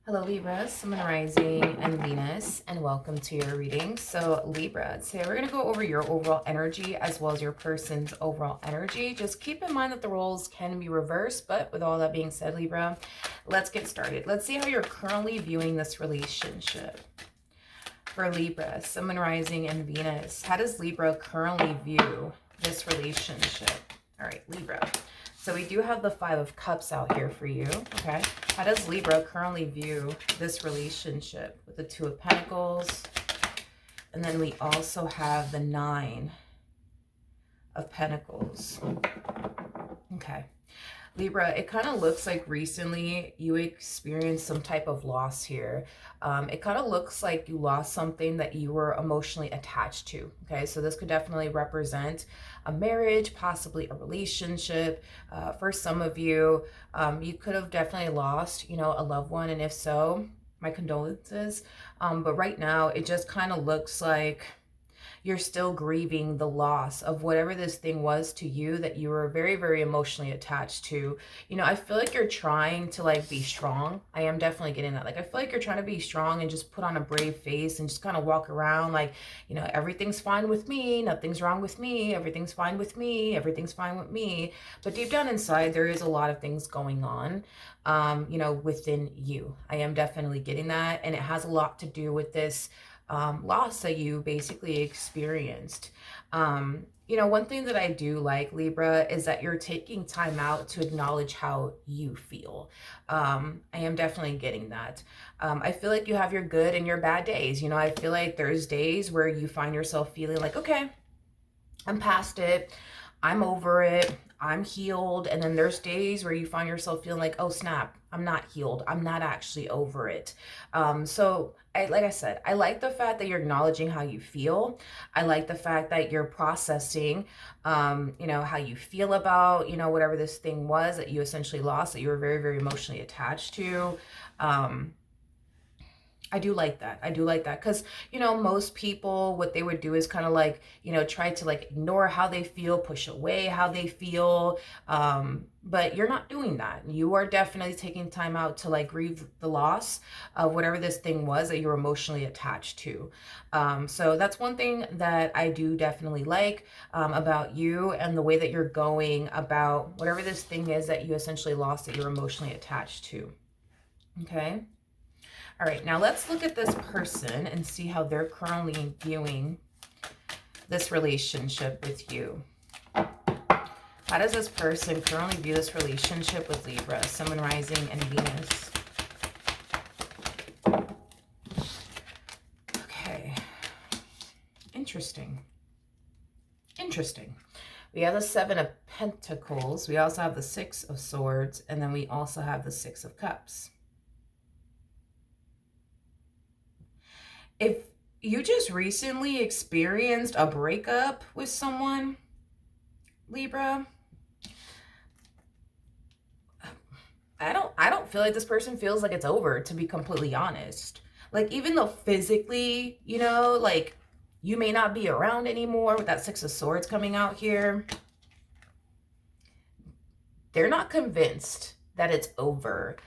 Hello Libra, Sun, Rising, and Venus, and welcome to your reading. So Libra, today we're going to go over your overall energy as well as your person's overall energy. Just keep in mind that the roles can be reversed, but with all that being said, Libra, let's get started. Let's see how you're currently viewing this relationship. For Libra, Sun, Rising, and Venus, how does Libra currently view this relationship? All right, Libra. So we do have the Five of Cups out here for you, okay? How does Libra currently view this relationship with the Two of Pentacles? And then we also have the Nine of Pentacles. Okay. Libra, it kind of looks like recently you experienced some type of loss here. It kind of looks like you lost something that you were emotionally attached to. Okay, so this could definitely represent a marriage, possibly a relationship. For some of you, you could have definitely lost, a loved one. And if so, my condolences. But right now, it just kind of looks like you're still grieving the loss of whatever this thing was to you that you were very, very emotionally attached to. I feel like you're trying to be strong. I am definitely getting that. I feel like you're trying to be strong and just put on a brave face and just kind of walk around everything's fine with me. Nothing's wrong with me. Everything's fine with me. Everything's fine with me. But deep down inside, there is a lot of things going on, within you. I am definitely getting that. And it has a lot to do with this loss that you basically experienced. One thing that I do like, Libra, is that you're taking time out to acknowledge how you feel. I am definitely getting that. I feel like you have your good and your bad days. I feel like there's days where you find yourself feeling like, okay, I'm past it. I'm over it. I'm healed. And then there's days where you find yourself feeling like, oh snap, I'm not healed. I'm not actually over it. Like I said, I like the fact that you're acknowledging how you feel. I like the fact that you're processing, how you feel about, whatever this thing was that you essentially lost, that you were very, very emotionally attached to. I do like that. I do like that because, most people, what they would do is kind of try to ignore how they feel, push away how they feel. But you're not doing that. You are definitely taking time out to grieve the loss of whatever this thing was that you're emotionally attached to. So that's one thing that I do definitely like about you and the way that you're going about whatever this thing is that you essentially lost that you're emotionally attached to. Okay. All right, now let's look at this person and see how they're currently viewing this relationship with you. How does this person currently view this relationship with Libra, Sun, Rising, and Venus? Okay, interesting. Interesting. We have the Seven of Pentacles. We also have the Six of Swords, and then we also have the Six of Cups. If you just recently experienced a breakup with someone, Libra, I don't feel like this person feels like it's over, to be completely honest. Even though physically, you may not be around anymore with that Six of Swords coming out here, they're not convinced that it's over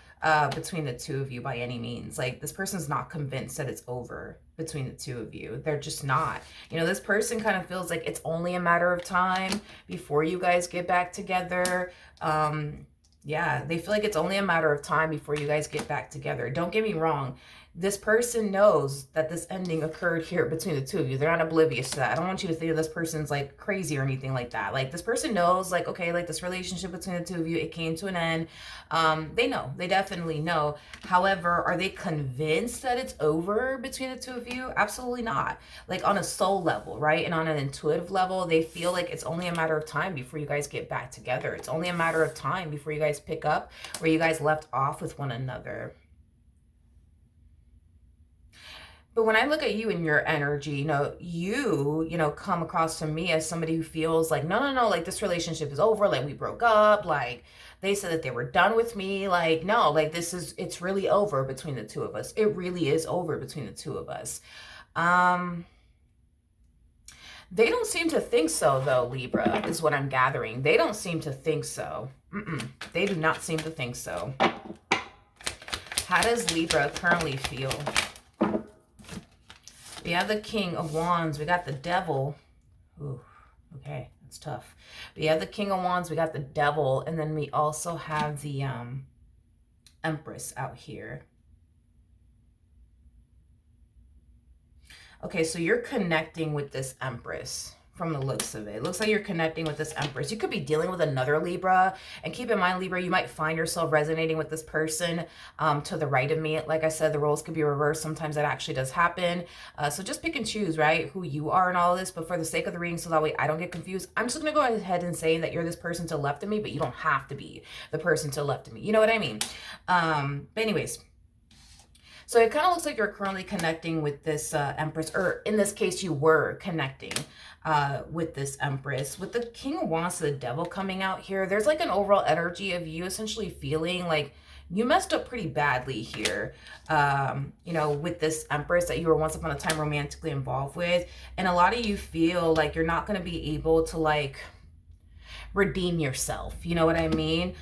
between the two of you by any means. This person's not convinced that it's over between the two of you. They're just not. This person kind of feels like it's only a matter of time before you guys get back together. Yeah, they feel like it's only a matter of time before you guys get back together. Don't get me wrong. This person knows that this ending occurred here between the two of you. They're not oblivious to that. I don't want you to think of this person's crazy or anything like that. This person knows okay, this relationship between the two of you, it came to an end. They know. They definitely know. However, are they convinced that it's over between the two of you? Absolutely not. On a soul level, right? And on an intuitive level, they feel like it's only a matter of time before you guys get back together. It's only a matter of time before you guys pick up where you guys left off with one another. But when I look at you and your energy, you come across to me as somebody who feels no, this relationship is over. We broke up. They said that they were done with me. No, it's really over between the two of us. It really is over between the two of us. They don't seem to think so, though, Libra, is what I'm gathering. They don't seem to think so. They do not seem to think so. How does Libra currently feel? We have the King of Wands. We got the Devil. Ooh, okay, that's tough. We have the King of Wands. We got the Devil. And then we also have the Empress out here. Okay, so you're connecting with this Empress from the looks of it. It looks like you're connecting with this Empress. You could be dealing with another Libra. And keep in mind, Libra, you might find yourself resonating with this person to the right of me. Like I said, the roles could be reversed. Sometimes that actually does happen. So just pick and choose, right, who you are in all of this. But for the sake of the reading, so that way I don't get confused, I'm just going to go ahead and say that you're this person to the left of me, but you don't have to be the person to the left of me. You know what I mean? But anyways, so it kind of looks like you're currently connecting with this Empress, or in this case, you were connecting with this Empress. With the King of Wands to the Devil coming out here, there's like an overall energy of you essentially feeling like you messed up pretty badly here, you know, with this Empress that you were once upon a time romantically involved with. And a lot of you feel like you're not going to be able to like redeem yourself. You know what I mean?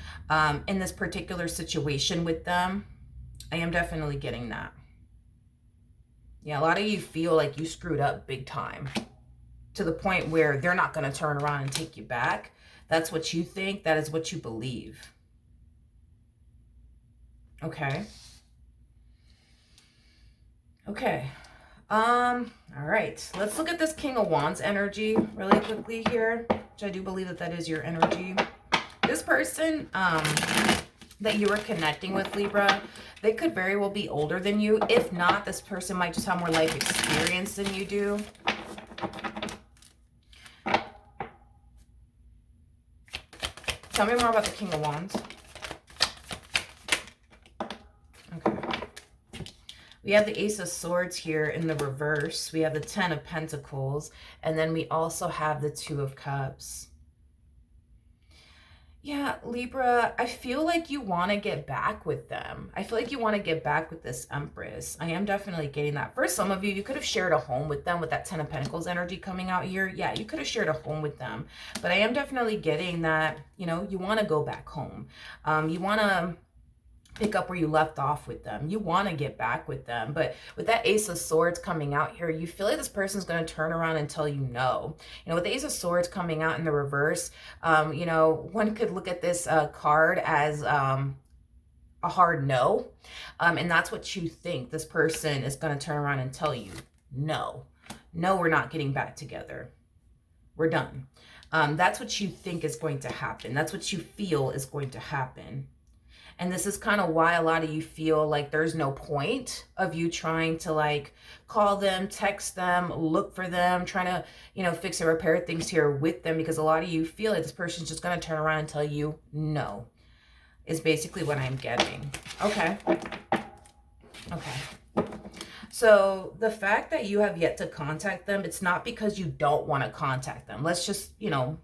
In this particular situation with them. I am definitely getting that. Yeah, a lot of you feel like you screwed up big time to the point where they're not going to turn around and take you back. That's what you think. That is what you believe. Okay. Okay. All right. Let's look at this King of Wands energy really quickly here, which I do believe that is your energy. This person, that you were connecting with, Libra, they could very well be older than you. If not, this person might just have more life experience than you do. Tell me more about the King of Wands. Okay. We have the Ace of Swords here in the reverse. We have the Ten of Pentacles. And then we also have the Two of Cups. Yeah, Libra, I feel like you want to get back with them. I feel like you want to get back with this Empress. I am definitely getting that. For some of you, you could have shared a home with them with that Ten of Pentacles energy coming out here. Yeah, you could have shared a home with them. But I am definitely getting that, you know, you want to go back home. You want to pick up where you left off with them. You want to get back with them. But with that Ace of Swords coming out here, you feel like this person's going to turn around and tell you no. You know, with the Ace of Swords coming out in the reverse, you know, one could look at this card as a hard no. And that's what you think. This person is going to turn around and tell you no. No, we're not getting back together. We're done. That's what you think is going to happen. That's what you feel is going to happen. And this is kind of why a lot of you feel like there's no point of you trying to like call them, text them, look for them, trying to, you know, fix or repair things here with them, because a lot of you feel like this person's just going to turn around and tell you no, is basically what I'm getting. Okay. Okay. So the fact that you have yet to contact them, it's not because you don't want to contact them. Let's just, you know,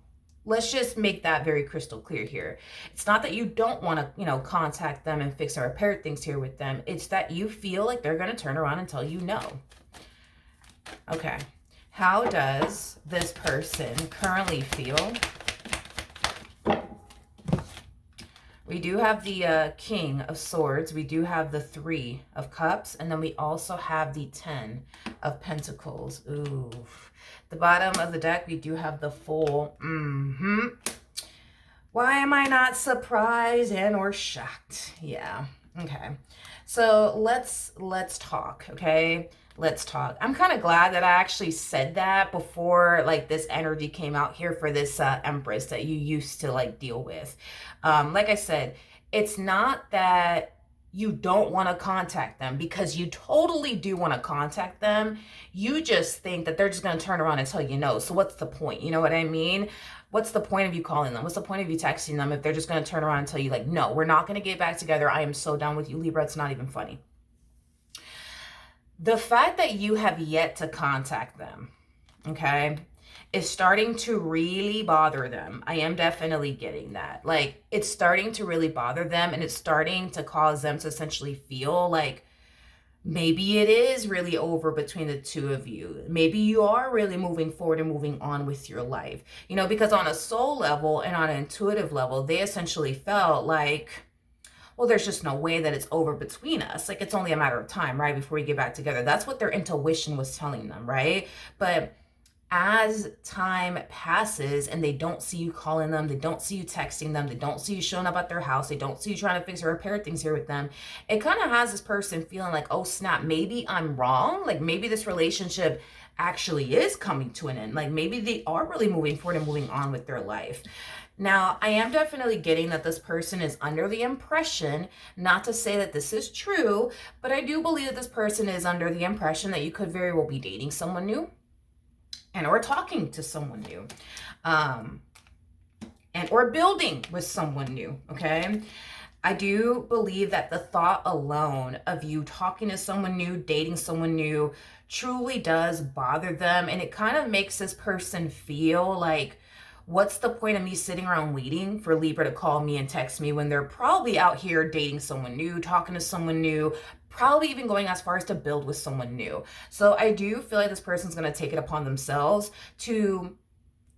let's just make that very crystal clear here. It's not that you don't want to, you know, contact them and fix or repair things here with them. It's that you feel like they're going to turn around and tell you no. Okay. How does this person currently feel? We do have the King of Swords. We do have the Three of Cups. And then we also have the Ten of Pentacles. Ooh. The bottom of the deck, we do have the Fool. Why am I not surprised and or shocked? Yeah. Okay. So let's talk, okay? Let's talk. I'm kind of glad that I actually said that before like this energy came out here for this Empress that you used to like deal with. Like I said, it's not that you don't want to contact them, because you totally do want to contact them. You just think that they're just going to turn around and tell you no. So what's the point? You know what I mean? What's the point of you calling them? What's the point of you texting them if they're just going to turn around and tell you like, no, we're not going to get back together. I am so done with you, Libra. It's not even funny. The fact that you have yet to contact them, okay, is starting to really bother them. I am definitely getting that. Like, it's starting to really bother them, and it's starting to cause them to essentially feel like maybe it is really over between the two of you. Maybe you are really moving forward and moving on with your life. You know, because on a soul level and on an intuitive level, they essentially felt like, well, there's just no way that it's over between us. Like, it's only a matter of time, right, before we get back together. That's what their intuition was telling them, right? But as time passes and they don't see you calling them, they don't see you texting them, they don't see you showing up at their house, they don't see you trying to fix or repair things here with them, it kind of has this person feeling like, oh snap, maybe I'm wrong. Like, maybe this relationship actually is coming to an end. Like, maybe they are really moving forward and moving on with their life. Now, I am definitely getting that this person is under the impression, not to say that this is true, but I do believe that this person is under the impression that you could very well be dating someone new and or talking to someone new, and or building with someone new, okay? I do believe that the thought alone of you talking to someone new, dating someone new, truly does bother them. And it kind of makes this person feel like, what's the point of me sitting around waiting for Libra to call me and text me when they're probably out here dating someone new, talking to someone new, probably even going as far as to build with someone new. So I do feel like this person's going to take it upon themselves to,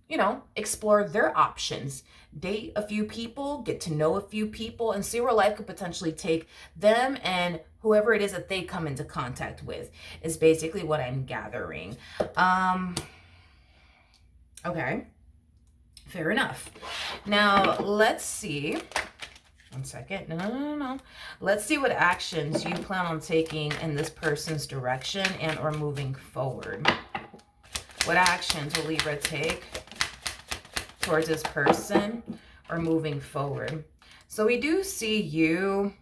you know, explore their options, date a few people, get to know a few people, and see where life could potentially take them and whoever it is that they come into contact with, is basically what I'm gathering. Okay, fair enough. Now let's see. One second. No. Let's see what actions you plan on taking in this person's direction and or moving forward. What actions will Libra take towards this person or moving forward? So we do see you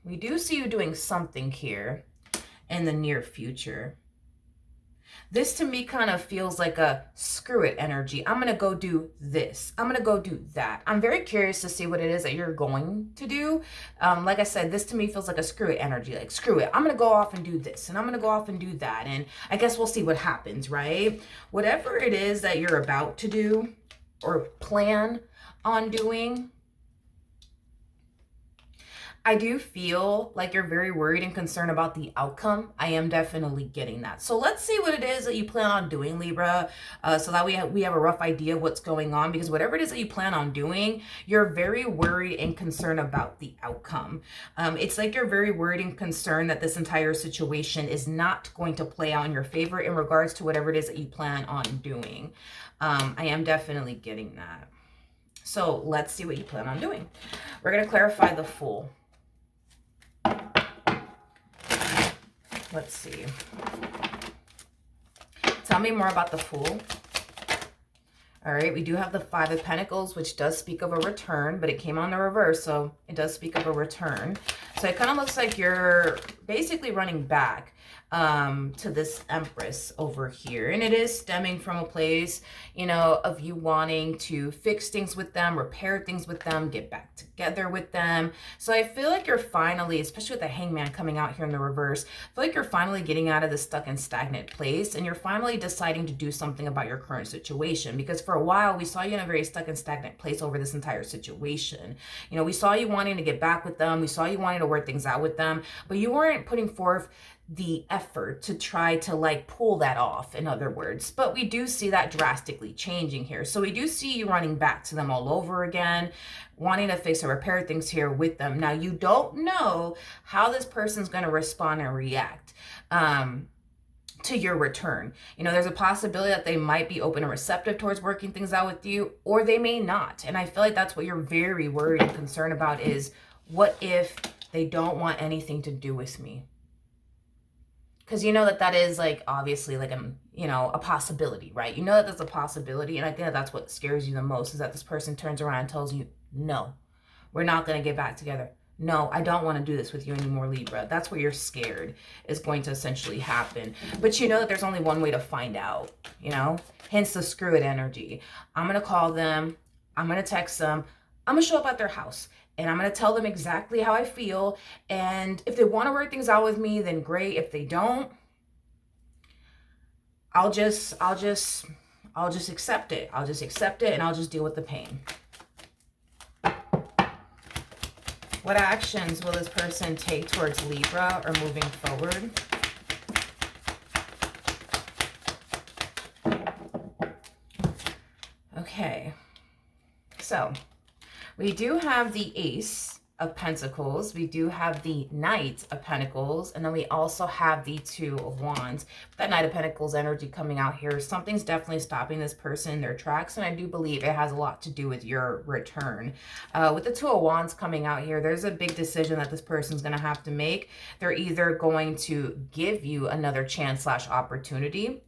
doing something here in the near future. This to me kind of feels like a screw it energy. I'm going to go do this. I'm going to go do that. I'm very curious to see what it is that you're going to do. Like I said, this to me feels like a screw it energy. Like, screw it. I'm going to go off and do this. And I'm going to go off and do that. And I guess we'll see what happens, right? Whatever it is that you're about to do or plan on doing, I do feel like you're very worried and concerned about the outcome. I am definitely getting that. So let's see what it is that you plan on doing, Libra, so that we have a rough idea of what's going on, because whatever it is that you plan on doing, you're very worried and concerned about the outcome. It's like you're very worried and concerned that this entire situation is not going to play out in your favor in regards to whatever it is that you plan on doing. I am definitely getting that. So let's see what you plan on doing. We're going to clarify the Fool. Let's see. Tell me more about the Fool. All right, we do have the Five of Pentacles, which does speak of a return, but it came on the reverse, so it does speak of a return. So it kind of looks like you're basically running back to this Empress over here. And it is stemming from a place, you know, of you wanting to fix things with them, repair things with them, get back together with them. So I feel like you're finally, especially with the Hangman coming out here in the reverse, I feel like you're finally getting out of this stuck and stagnant place, and you're finally deciding to do something about your current situation. Because for a while, we saw you in a very stuck and stagnant place over this entire situation. You know, we saw you wanting to get back with them. We saw you wanting to work things out with them, but you weren't putting forth the effort to try to like pull that off, in other words. But we do see that drastically changing here. So we do see you running back to them all over again, wanting to fix or repair things here with them. Now, you don't know how this person's going to respond and react to your return. You know, there's a possibility that they might be open and receptive towards working things out with you, or they may not. And I feel like that's what you're very worried and concerned about, is what if they don't want anything to do with me? Because you know that that is like obviously like a possibility, right? You know that that's a possibility, and I think that that's what scares you the most, is that this person turns around and tells you, no, we're not going to get back together. No, I don't want to do this with you anymore, Libra. That's what you're scared is going to essentially happen. But you know that there's only one way to find out, you know? Hence the screw it energy. I'm going to call them. I'm going to text them. I'm going to show up at their house. And I'm going to tell them exactly how I feel. And if they want to work things out with me, then great. If they don't, I'll just accept it. I'll just accept it, and I'll just deal with the pain. What actions will this person take towards Libra or moving forward? Okay. So we do have the Ace of Pentacles. We do have the Knight of Pentacles, and then we also have the Two of Wands. That Knight of Pentacles energy coming out here, something's definitely stopping this person in their tracks, and I do believe it has a lot to do with your return. With the Two of Wands coming out here, there's a big decision that this person's going to have to make. They're either going to give you another chance slash opportunity,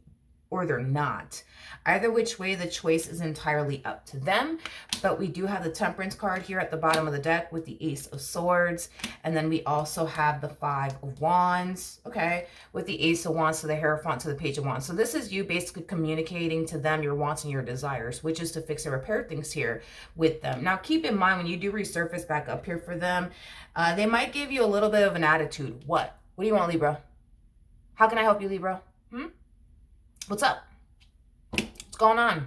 or they're not. Either which way, the choice is entirely up to them. But we do have the Temperance card here at the bottom of the deck with the Ace of Swords. And then we also have the Five of Wands, okay, with the Ace of Wands to the Hierophant to the Page of Wands. So this is you basically communicating to them your wants and your desires, which is to fix and repair things here with them. Now, keep in mind, when you do resurface back up here for them, they might give you a little bit of an attitude. What? What do you want, Libra? How can I help you, Libra? What's up? What's going on?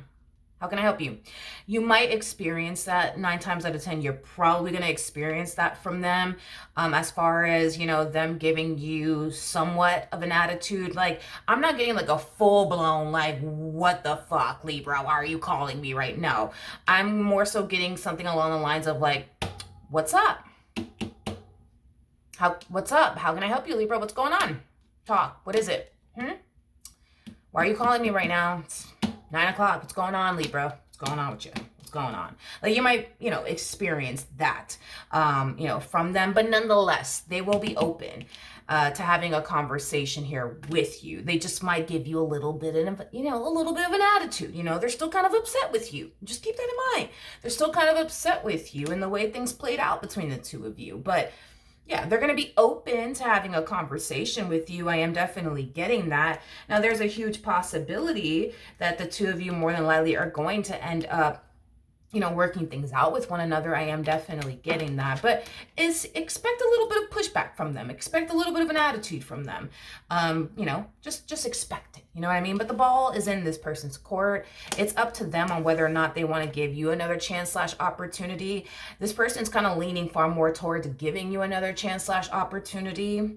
How can I help you? You might experience that 9 times out of 10. You're probably going to experience that from them, as far as, you know, them giving you somewhat of an attitude. Like, I'm not getting like a full-blown, like, what the fuck, Libra? Why are you calling me right now? I'm more so getting something along the lines of like, what's up? What's up? How can I help you, Libra? What's going on? Talk. What is it? Why are you calling me right now? It's 9 o'clock. What's going on, Libra? What's going on with you? What's going on? Like, you might, you know, experience that, you know, from them. But nonetheless, they will be open to having a conversation here with you. They just might give you a little bit of, you know, a little bit of an attitude. You know, they're still kind of upset with you. Just keep that in mind. They're still kind of upset with you and the way things played out between the two of you. But yeah, they're going to be open to having a conversation with you. I am definitely getting that. Now, there's a huge possibility that the two of you more than likely are going to end up, you know, working things out with one another. I am definitely getting that. But expect a little bit of pushback from them. Expect a little bit of an attitude from them. You know, just expect it. You know what I mean? But the ball is in this person's court. It's up to them on whether or not they want to give you another chance slash opportunity. This person's kind of leaning far more towards giving you another chance slash opportunity.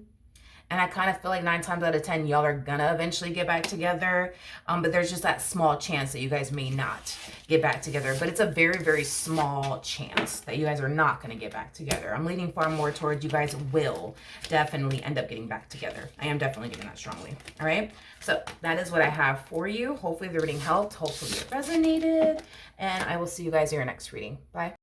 And I kind of feel like 9 times out of 10, y'all are gonna eventually get back together. But there's just that small chance that you guys may not get back together. But it's a very, very small chance that you guys are not gonna get back together. I'm leaning far more towards you guys will definitely end up getting back together. I am definitely getting that strongly. All right. So that is what I have for you. Hopefully the reading helped. Hopefully it resonated. And I will see you guys in your next reading. Bye.